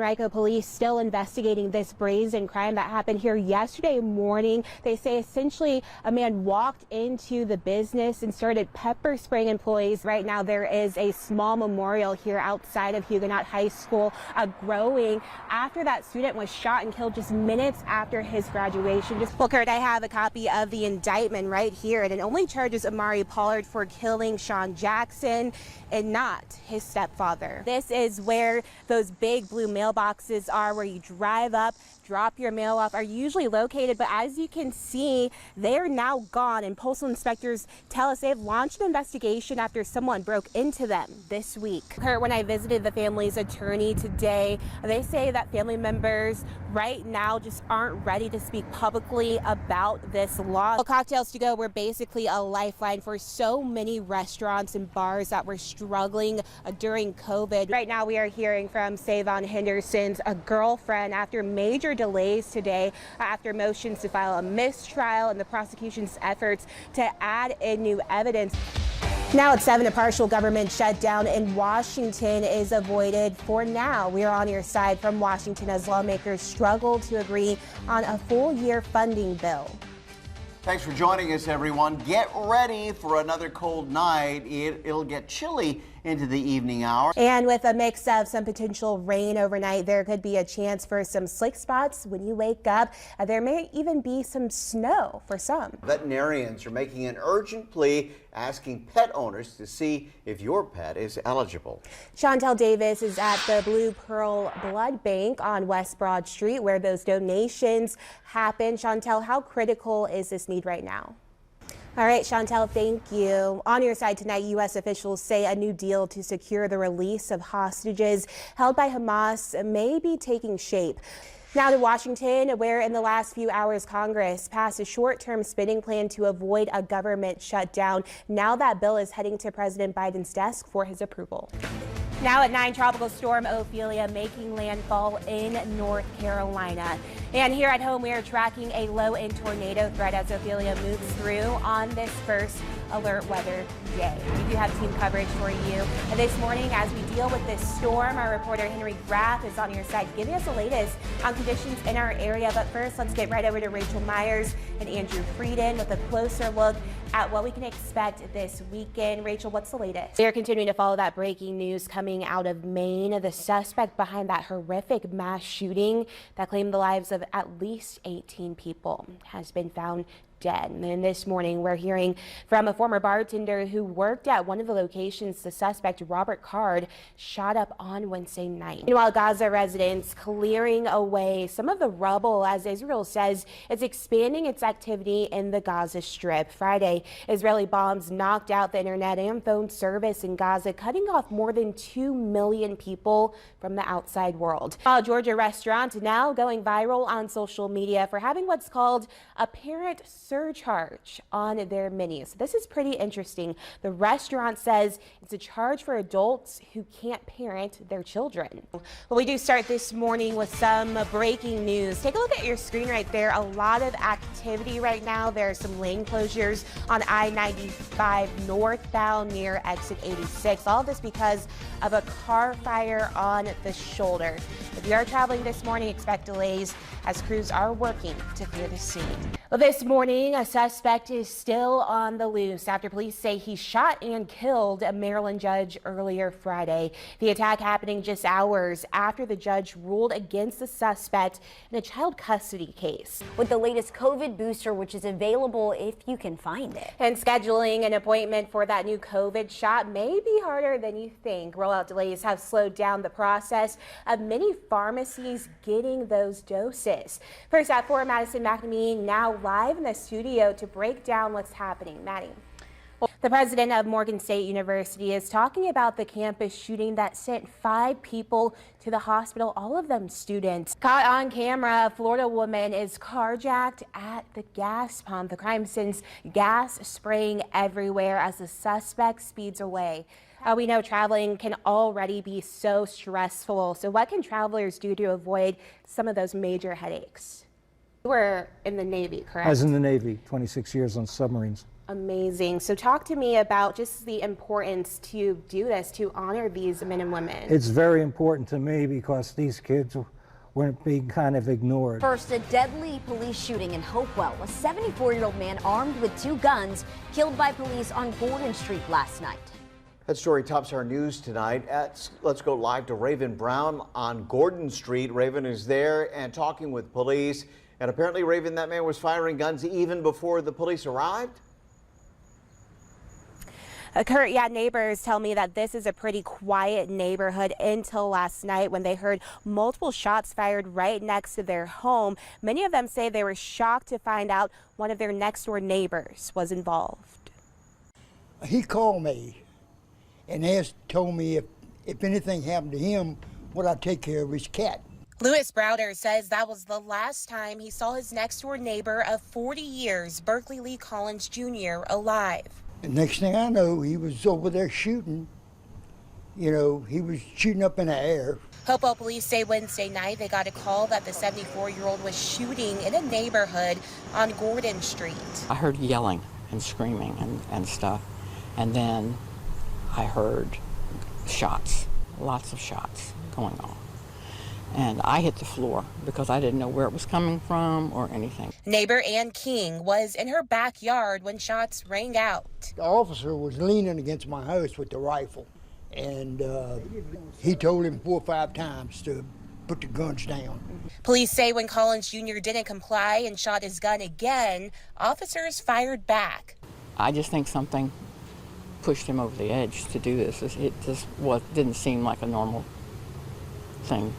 Henrico police still investigating this brazen crime that happened here yesterday morning. They say essentially a man walked into the business and started pepper spraying employees. Right now there is a small memorial here outside of Huguenot High School growing after that student was shot and killed just minutes after his graduation. Well, Kurt, I have a copy of the indictment right here, and it only charges Amari Pollard for killing Sean Jackson and not his stepfather. This is where those big blue mailboxes are, where you drive up, drop your mail off, are usually located, but as you can see, they're now gone, and postal inspectors tell us they've launched an investigation after someone broke into them this week. Kurt, when I visited the family's attorney today, they say that family members right now just aren't ready to speak publicly about this law. Well, Cocktails to Go were basically a lifeline for so many restaurants and bars that were struggling during COVID. Right now we are hearing from Savon Henderson's girlfriend after major delays today after motions to file a mistrial and the prosecution's efforts to add in new evidence. Now at 7, a partial government shutdown in Washington is avoided for now. We are on your side from Washington as lawmakers struggle to agree on a full-year funding bill. Thanks for joining us, everyone. Get ready for another cold night. It'll get chilly into the evening hour. And with a mix of some potential rain overnight, there could be a chance for some slick spots when you wake up. There may even be some snow for some. Veterinarians are making an urgent plea, asking pet owners to see if your pet is eligible. Chantel Davis is at the Blue Pearl Blood Bank on West Broad Street, where those donations happen. Chantel, how critical is this need right now? All right, Chantel, thank you. On your side tonight, U.S. officials say a new deal to secure the release of hostages held by Hamas may be taking shape. Now to Washington, where in the last few hours, Congress passed a short-term spending plan to avoid a government shutdown. Now that bill is heading to President Biden's desk for his approval. Now at 9, Tropical Storm Ophelia making landfall in North Carolina. And here at home, we are tracking a low-end tornado threat as Ophelia moves through on this first alert weather day. We do have team coverage for you this morning as we deal with this storm. Our reporter Henry Graff is on your side giving us the latest on conditions in our area. But first, let's get right over to Rachel Myers and Andrew Frieden with a closer look at what we can expect this weekend. Rachel, what's the latest? We are continuing to follow that breaking news coming out of Maine. The suspect behind that horrific mass shooting that claimed the lives of at least 18 people has been found dead. And this morning, we're hearing from a former bartender who worked at one of the locations the suspect, Robert Card, shot up on Wednesday night. Meanwhile, Gaza residents clearing away some of the rubble as Israel says it's expanding its activity in the Gaza Strip. Friday, Israeli bombs knocked out the internet and phone service in Gaza, cutting off more than 2 million people from the outside world. A Georgia restaurant now going viral on social media for having what's called a parent surcharge on their menus. This is pretty interesting. The restaurant says it's a charge for adults who can't parent their children. Well, we do start this morning with some breaking news. Take a look at your screen right there. A lot of activity right now. There are some lane closures on I-95 northbound near exit 86. All of this because of a car fire on the shoulder. If you are traveling this morning, expect delays as crews are working to clear the scene. Well, this morning, a suspect is still on the loose after police say he shot and killed a Maryland judge earlier Friday. The attack happening just hours after the judge ruled against the suspect in a child custody case. With the latest COVID booster, which is available if you can find it. And scheduling an appointment for that new COVID shot may be harder than you think. Rollout delays have slowed down the process of many pharmacies getting those doses. First at 4, Madison McNamee now live in the studio to break down what's happening. Maddie. The president of Morgan State University is talking about the campus shooting that sent 5 people to the hospital, all of them students. Caught on camera, a Florida woman is carjacked at the gas pump. The crime sends gas spraying everywhere as the suspect speeds away. We know traveling can already be so stressful. So what can travelers do to avoid some of those major headaches? You were in the Navy, correct? I was in the Navy, 26 years on submarines. Amazing. So talk to me about just the importance to do this, to honor these men and women. It's very important to me because these kids weren't being kind of ignored. First, a deadly police shooting in Hopewell. A 74-year-old man armed with 2 guns killed by police on Gordon Street last night. That story tops our news tonight. Let's go live to Raven Brown on Gordon Street. Raven is there and talking with police. And apparently, Raven, that man was firing guns even before the police arrived? Kurt, yeah, neighbors tell me that this is a pretty quiet neighborhood until last night when they heard multiple shots fired right next to their home. Many of them say they were shocked to find out one of their next door neighbors was involved. He called me and told me if anything happened to him, would I take care of his cat. Lewis Browder says that was the last time he saw his next door neighbor of 40 years, Berkeley Lee Collins Jr., alive. The next thing I know, he was over there shooting. You know, he was shooting up in the air. Hopewell police say Wednesday night they got a call that the 74-year-old was shooting in a neighborhood on Gordon Street. I heard yelling and screaming and stuff, and then I heard shots, lots of shots going on. And I hit the floor because I didn't know where it was coming from or anything. Neighbor Ann King was in her backyard when shots rang out. The officer was leaning against my house with the rifle, and he told him 4 or 5 times to put the guns down. Police say when Collins Jr. didn't comply and shot his gun again, officers fired back. I just think something pushed him over the edge to do this. It just didn't seem like a normal thing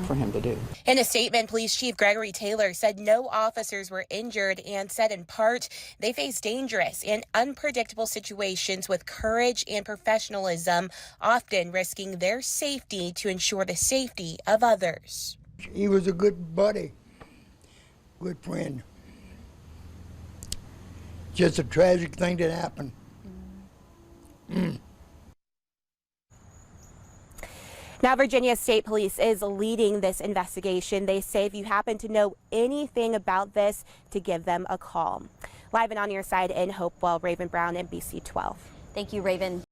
for him to do. In a statement, Police Chief Gregory Taylor said no officers were injured and said in part they face dangerous and unpredictable situations with courage and professionalism, often risking their safety to ensure the safety of others. He was a good buddy, good friend. Just a tragic thing that happened. Now, Virginia State Police is leading this investigation. They say if you happen to know anything about this, to give them a call. Live and on your side in Hopewell, Raven Brown, NBC 12. Thank you, Raven.